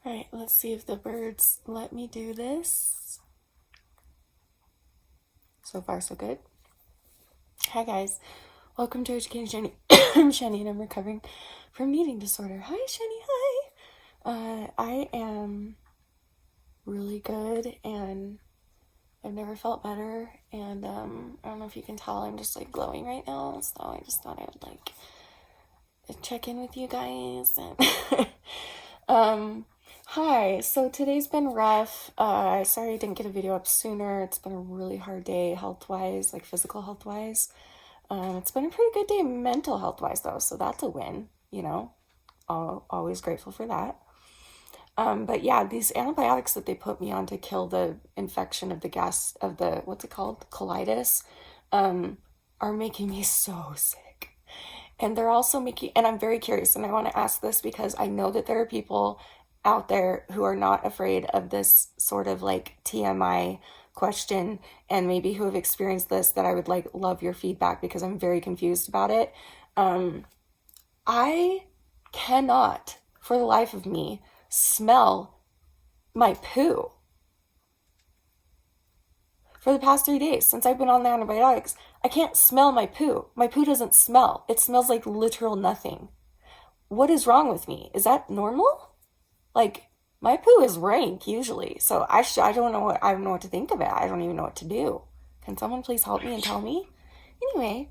Alright, let's see if the birds let me do this. So far, so good. Hi, guys. Welcome to Educating Shani. I'm Shani and I'm recovering from an eating disorder. Hi, Shani. Hi. I am really good and I've never felt better. And I don't know if you can tell, I'm just like glowing right now. So I just thought I would like check in with you guys. And hi, so today's been rough. Sorry I didn't get a video up sooner. It's been a really hard day health-wise, like physical health-wise. It's been a pretty good day mental health-wise though, so that's a win, you know. Always grateful for that. But yeah, these antibiotics that they put me on to kill the infection of the gas of the, what's it called? Colitis, are making me so sick. And they're also making, and I'm very curious, and I want to ask this because I know that there are people out there who are not afraid of this sort of like TMI question and maybe who have experienced this, that I would like love your feedback because I'm very confused about it. I cannot for the life of me smell my poo. For the past 3 days since I've been on the antibiotics, I can't smell my poo. My poo doesn't smell. It smells like literal nothing. What is wrong with me? Is that normal? Like, my poo is rank usually, so I don't know what to think of it. I don't even know what to do. Can someone please help me and tell me? Anyway,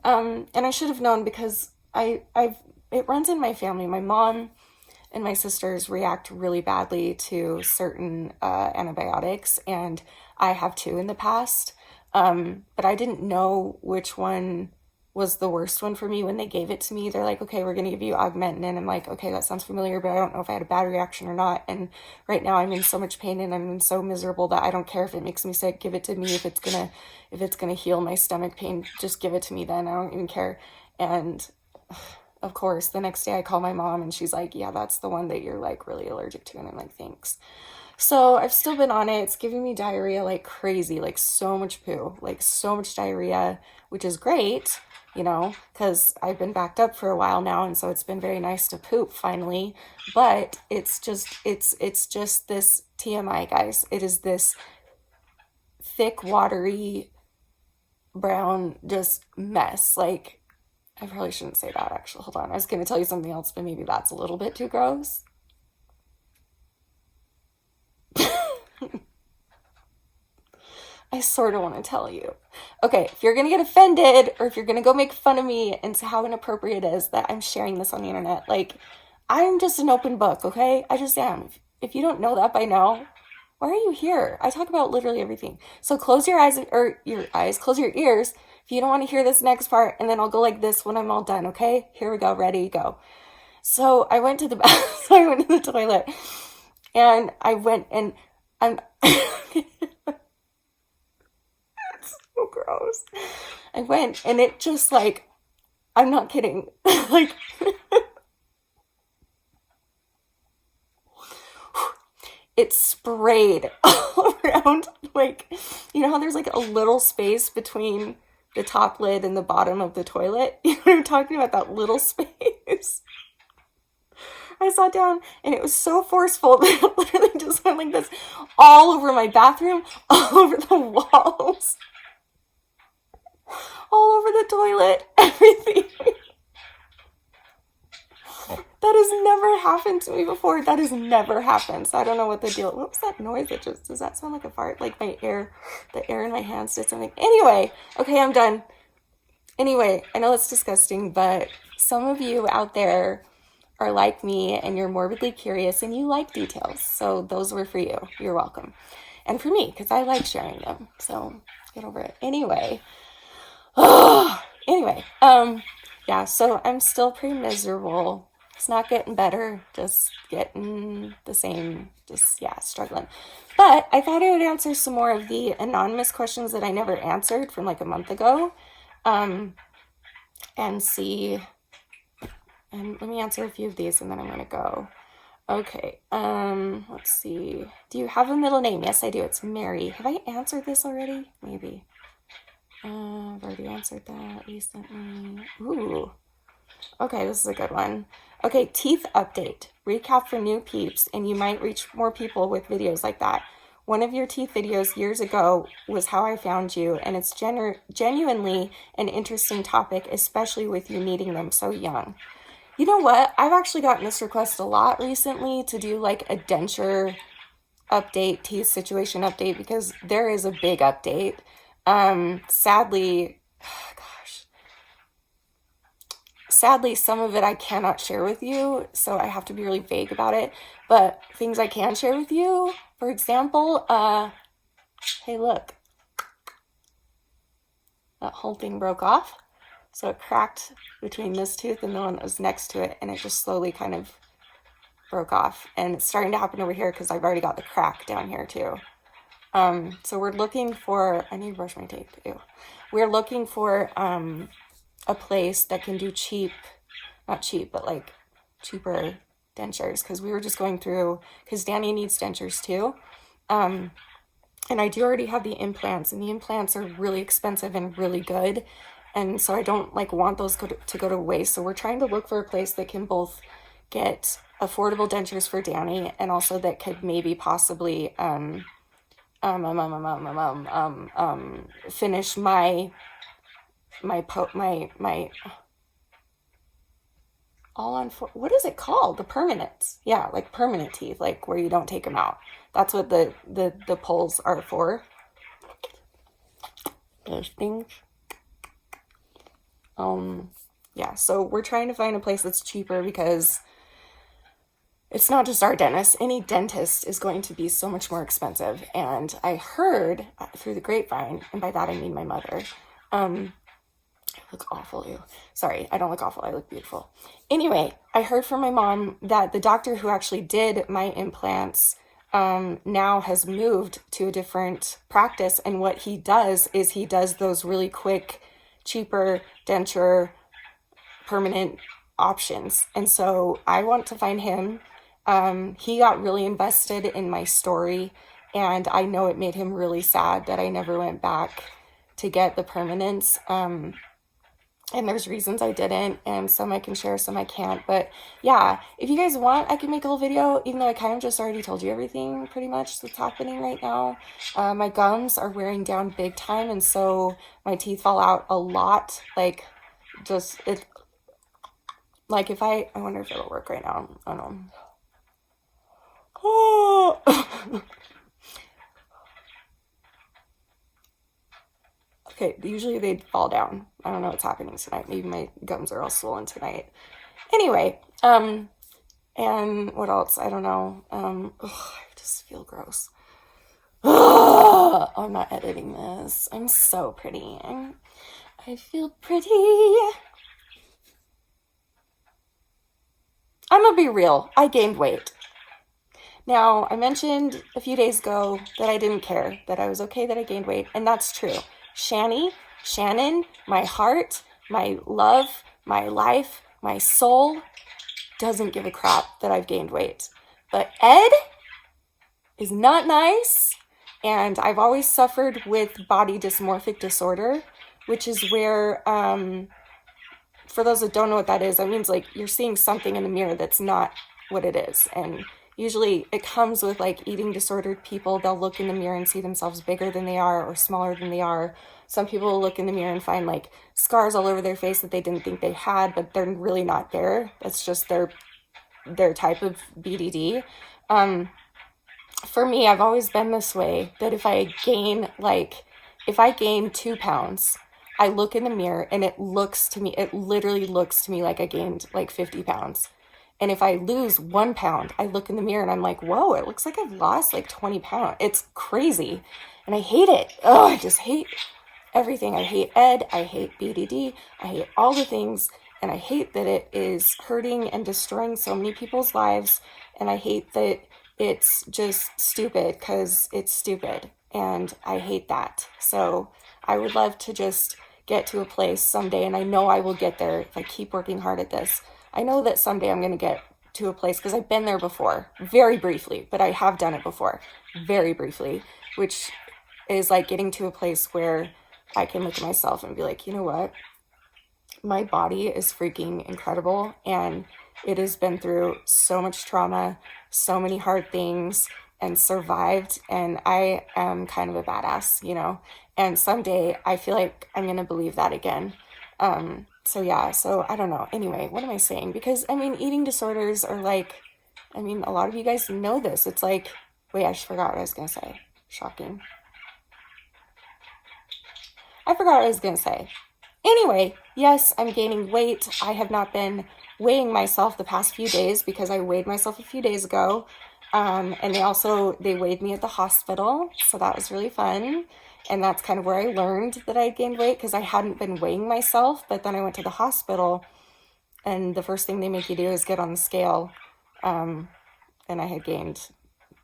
and I should have known because it runs in my family. My mom and my sisters react really badly to certain antibiotics, and I have too in the past. But I didn't know which one was the worst one for me when they gave it to me. They're like, okay, we're going to give you Augmentin. And I'm like, okay, that sounds familiar, but I don't know if I had a bad reaction or not. And right now I'm in so much pain and I'm so miserable that I don't care if it makes me sick. Give it to me. If it's going to heal my stomach pain, just give it to me then. I don't even care. And of course, the next day I call my mom and she's like, yeah, that's the one that you're like really allergic to. And I'm like, thanks. So I've still been on it. It's giving me diarrhea like crazy, like so much poo, like so much diarrhea, which is great, you know, because I've been backed up for a while now. And so it's been very nice to poop finally. But it's just this TMI, guys. It is this thick, watery, brown, just mess. Like, I probably shouldn't say that actually. Hold on. I was going to tell you something else, but maybe that's a little bit too gross. I sort of want to tell you. Okay, if you're going to get offended or if you're going to go make fun of me and how inappropriate it is that I'm sharing this on the internet, like, I'm just an open book, okay? I just am. If you don't know that by now, why are you here? I talk about literally everything. So close your eyes, close your ears if you don't want to hear this next part, and then I'll go like this when I'm all done, okay? Here we go, ready, go. So I went to the bathroom, I went to the toilet, and I went and I'm... so gross. I went and it just like, I'm not kidding, like it sprayed all around. Like, you know how there's like a little space between the top lid and the bottom of the toilet? You know what I'm talking about, that little space. I sat down and it was so forceful that it literally just went like this all over my bathroom, all over the walls, all over the toilet, everything. That has never happened to me before. That has never happened. So I don't know what the deal. What was that noise? Does that sound like a fart? Like the air in my hands did something. Anyway, okay, I'm done. Anyway, I know that's disgusting, but some of you out there are like me and you're morbidly curious and you like details. So those were for you. You're welcome. And for me, because I like sharing them. So get over it. Anyway. Yeah, so I'm still pretty miserable. It's not getting better, just getting the same, struggling. But I thought I would answer some more of the anonymous questions that I never answered from like a month ago. And see, and let me answer a few of these and then I'm gonna go. Okay, let's see. Do you have a middle name? Yes, I do. It's Mary. Have I answered this already? Maybe. I've already answered that recently. Ooh. Okay, this is a good one. Okay, teeth update. Recap for new peeps, and you might reach more people with videos like that. One of your teeth videos years ago was how I found you, and it's genuinely an interesting topic, especially with you needing them so young. You know what? I've actually gotten this request a lot recently to do like a denture update, teeth situation update, because there is a big update. Sadly, gosh, sadly, some of it I cannot share with you, so I have to be really vague about it. But things I can share with you, for example, hey, look, that whole thing broke off. So it cracked between this tooth and the one that was next to it, and it just slowly kind of broke off. And it's starting to happen over here because I've already got the crack down here too. So we're looking for, I need to brush my teeth. Ew. We're looking for a place that can do cheap, not cheap, but like cheaper dentures, because we were just going through, because Danny needs dentures too. And I do already have the implants, and the implants are really expensive and really good. And so I don't like want those to go to waste. So we're trying to look for a place that can both get affordable dentures for Danny, and also that could maybe possibly finish my all on four, what is it called? The permanents. Yeah, like permanent teeth, like where you don't take them out. That's what the poles are for. Those things. Yeah, so we're trying to find a place that's cheaper because it's not just our dentist. Any dentist is going to be so much more expensive. And I heard through the grapevine, and by that I mean my mother, I look awful. Ew. Sorry, I don't look awful. I look beautiful. Anyway, I heard from my mom that the doctor who actually did my implants now has moved to a different practice. And what he does is he does those really quick, cheaper denture permanent options. And so I want to find him. He got really invested in my story, and I know it made him really sad that I never went back to get the permanents. And there's reasons I didn't, and some I can share, some I can't. But yeah, if you guys want, I can make a little video, even though I kind of just already told you everything pretty much that's happening right now. My gums are wearing down big time, and so my teeth fall out a lot. Like, just, it, like if I wonder if it'll work right now. I don't know. Oh. Okay, usually they'd fall down. I don't know what's happening tonight. Maybe my gums are all swollen tonight. Anyway, and what else? I don't know. I just feel gross. I'm not editing this. I'm so pretty. I feel pretty. I'm gonna be real. I gained weight. Now, I mentioned a few days ago that I didn't care, that I was okay that I gained weight, and that's true. Shannon, my heart, my love, my life, my soul doesn't give a crap that I've gained weight. But Ed is not nice, and I've always suffered with body dysmorphic disorder, which is where, for those that don't know what that is, that means like you're seeing something in the mirror that's not what it is. And usually it comes with like eating disordered people. They'll look in the mirror and see themselves bigger than they are or smaller than they are. Some people will look in the mirror and find like scars all over their face that they didn't think they had, but they're really not there. That's just their type of BDD. For me, I've always been this way, that if I gain 2 pounds, I look in the mirror and it literally looks to me like I gained like 50 pounds. And if I lose 1 pound, I look in the mirror and I'm like, whoa, it looks like I've lost like 20 pounds. It's crazy. And I hate it. Oh, I just hate everything. I hate Ed. I hate BDD. I hate all the things. And I hate that it is hurting and destroying so many people's lives. And I hate that it's just stupid because it's stupid. And I hate that. So I would love to just get to a place someday. And I know I will get there if I keep working hard at this. I know that someday I'm going to get to a place, because I've been there before, very briefly, but I have done it before, very briefly, which is like getting to a place where I can look at myself and be like, you know what? My body is freaking incredible, and it has been through so much trauma, so many hard things, and survived. And I am kind of a badass, you know? And someday I feel like I'm going to believe that again. So yeah, so I don't know. Anyway, what am I saying? Because I mean, eating disorders are like, I mean, a lot of you guys know this. It's like, wait, I just forgot what I was going to say. Shocking. I forgot what I was going to say. Anyway, yes, I'm gaining weight. I have not been weighing myself the past few days because I weighed myself a few days ago. And they weighed me at the hospital. So that was really fun. And that's kind of where I learned that I had gained weight because I hadn't been weighing myself. But then I went to the hospital and the first thing they make you do is get on the scale. And I had gained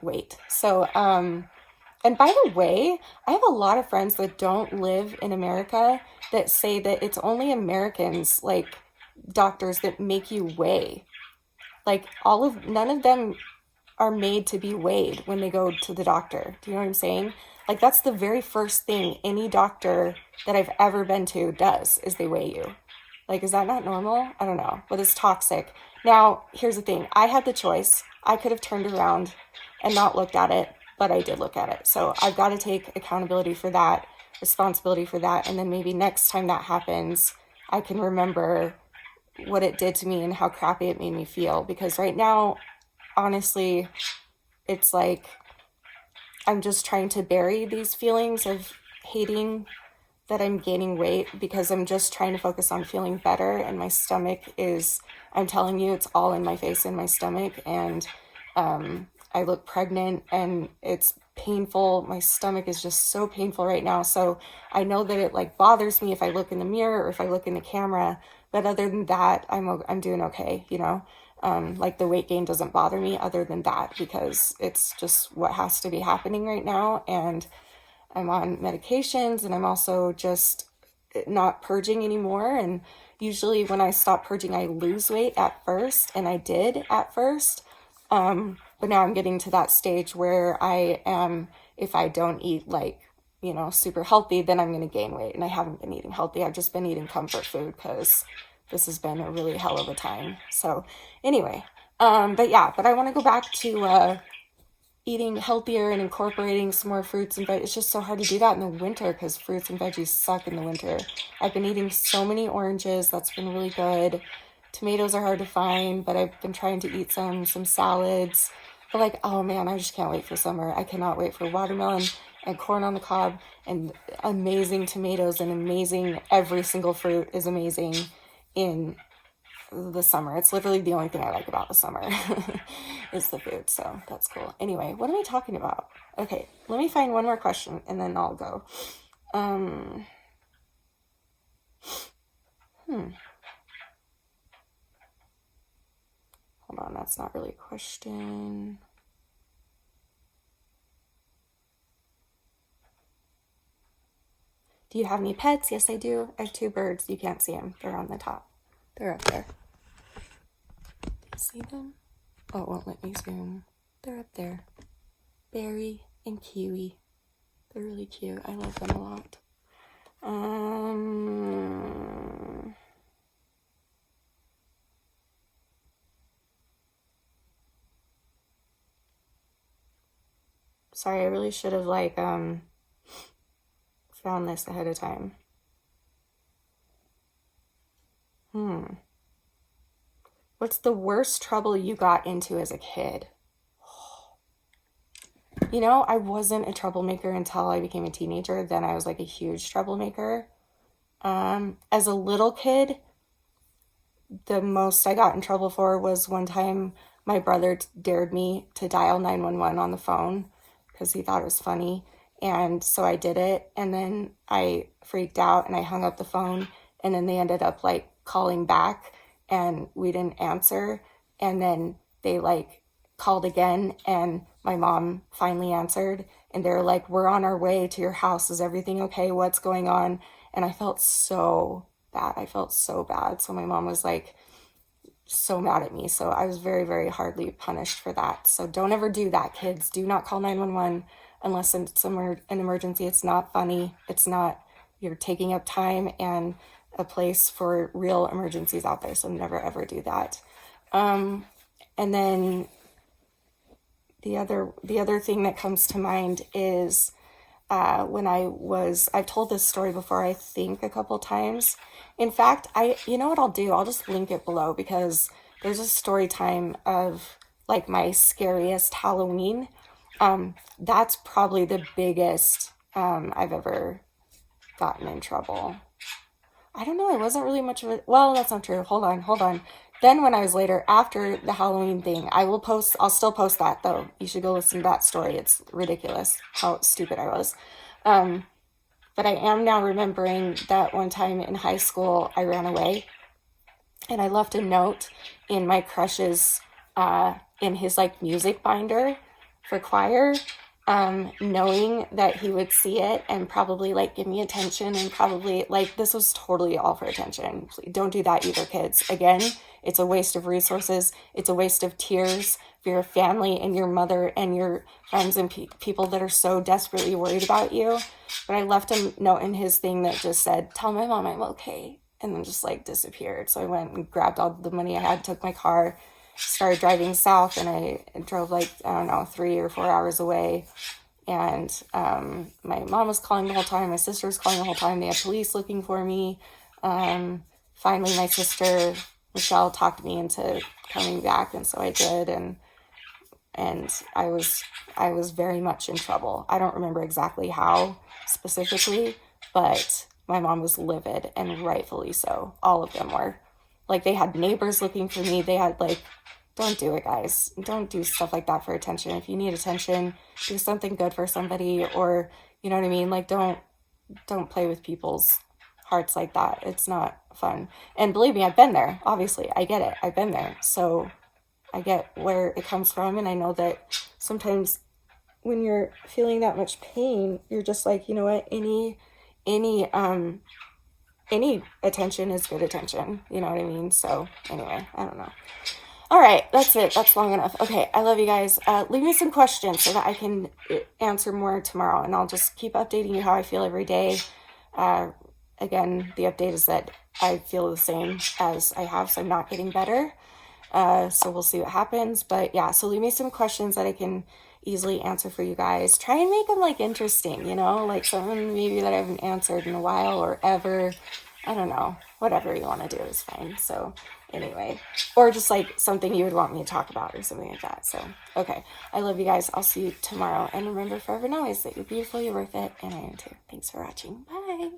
weight. So, and by the way, I have a lot of friends that don't live in America that say that it's only Americans, like doctors, that make you weigh. Like none of them are made to be weighed when they go to the doctor. Do you know what I'm saying? Like that's the very first thing any doctor that I've ever been to does is they weigh you. Like, is that not normal? I don't know, but it's toxic. Now, here's the thing. I had the choice. I could have turned around and not looked at it, but I did look at it. So I've got to take accountability for that, responsibility for that. And then maybe next time that happens, I can remember what it did to me and how crappy it made me feel. Because right now, honestly, it's like I'm just trying to bury these feelings of hating that I'm gaining weight because I'm just trying to focus on feeling better. And my stomach is, I'm telling you, it's all in my face and my stomach. And I look pregnant and it's painful. My stomach is just so painful right now. So I know that it like bothers me if I look in the mirror or if I look in the camera. But other than that, I'm doing okay, you know? Like the weight gain doesn't bother me other than that because it's just what has to be happening right now. And I'm on medications and I'm also just not purging anymore. And usually when I stop purging, I lose weight at first, and I did at first. But now I'm getting to that stage where I am, if I don't eat like, you know, super healthy, then I'm going to gain weight. And I haven't been eating healthy. I've just been eating comfort food because this has been a really hell of a time. So anyway, but I want to go back to, eating healthier and incorporating some more fruits and veggies. It's just so hard to do that in the winter because fruits and veggies suck in the winter. I've been eating so many oranges. That's been really good. Tomatoes are hard to find, but I've been trying to eat some salads. But like, oh man, I just can't wait for summer. I cannot wait for watermelon and corn on the cob and amazing tomatoes and amazing, every single fruit is amazing in the summer. It's literally the only thing I like about the summer is the food. So that's cool. Anyway, what am I talking about? Okay, let me find one more question and then I'll go. Hold on, that's not really a question. Do you have any pets? Yes, I do. I have 2 birds. You can't see them. They're on the top. They're up there. Do you see them? Oh, it won't let me zoom. They're up there. Berry and Kiwi. They're really cute. I love them a lot. Sorry, I really should have found this ahead of time. What's the worst trouble you got into as a kid? You know, I wasn't a troublemaker until I became a teenager. Then I was like a huge troublemaker. As a little kid, the most I got in trouble for was one time my brother dared me to dial 911 on the phone because he thought it was funny. And so I did it. And then I freaked out and I hung up the phone. And then they ended up like calling back and we didn't answer. And then they like called again and my mom finally answered. And they're like, we're on our way to your house. Is everything okay? What's going on? And I felt so bad. I felt so bad. So my mom was like so mad at me. So I was very, very hardly punished for that. So don't ever do that, kids. Do not call 911 unless it's an emergency. It's not funny. It's not, you're taking up time and a place for real emergencies out there. So never ever do that. And then the other thing that comes to mind is when I've told this story before, I think a couple times. In fact, you know what I'll do? I'll just link it below because there's a story time of like my scariest Halloween. That's probably the biggest I've ever gotten in trouble. I don't know. I wasn't really much of a. Well, that's not true. Hold on. Then when I was later after the Halloween thing, I'll still post that though. You should go listen to that story. It's ridiculous how stupid I was. Um, but I am now remembering that one time in high school, I ran away and I left a note in my crush's, in his like music binder for choir, knowing that he would see it and probably like give me attention and probably like this was totally all for attention. Please don't do that either, kids. Again, it's a waste of resources. It's a waste of tears for your family and your mother and your friends and people that are so desperately worried about you. But I left a note in his thing that just said, "Tell my mom I'm okay," and then just like disappeared. So I went and grabbed all the money I had, took my car, started driving south, and I drove like, I don't know, 3 or 4 hours away. And my mom was calling the whole time. My sister was calling the whole time. They had police looking for me. Finally, my sister, Michelle, talked me into coming back. And so I did. And I was very much in trouble. I don't remember exactly how specifically, but my mom was livid, and rightfully so. All of them were. Like, they had neighbors looking for me. They had like, don't do it, guys. Don't do stuff like that for attention. If you need attention, do something good for somebody, or you know what I mean? Like, don't play with people's hearts like that. It's not fun. And believe me, I've been there. Obviously, I get it. I've been there. So I get where it comes from, and I know that sometimes when you're feeling that much pain, you're just like, you know what? Any attention is good attention. You know what I mean? So anyway, I don't know. All right, that's it. That's long enough. Okay, I love you guys. Leave me some questions so that I can answer more tomorrow, and I'll just keep updating you how I feel every day. Again, the update is that I feel the same as I have, so I'm not getting better. So we'll see what happens. But yeah, so leave me some questions that I can easily answer for you guys. Try and make them like interesting, you know, like something maybe that I haven't answered in a while or ever. I don't know. Whatever you want to do is fine. So anyway, or just like something you would want me to talk about or something like that. So, okay. I love you guys. I'll see you tomorrow. And remember forever and always that you're beautiful, you're worth it, and I am too. Thanks for watching. Bye.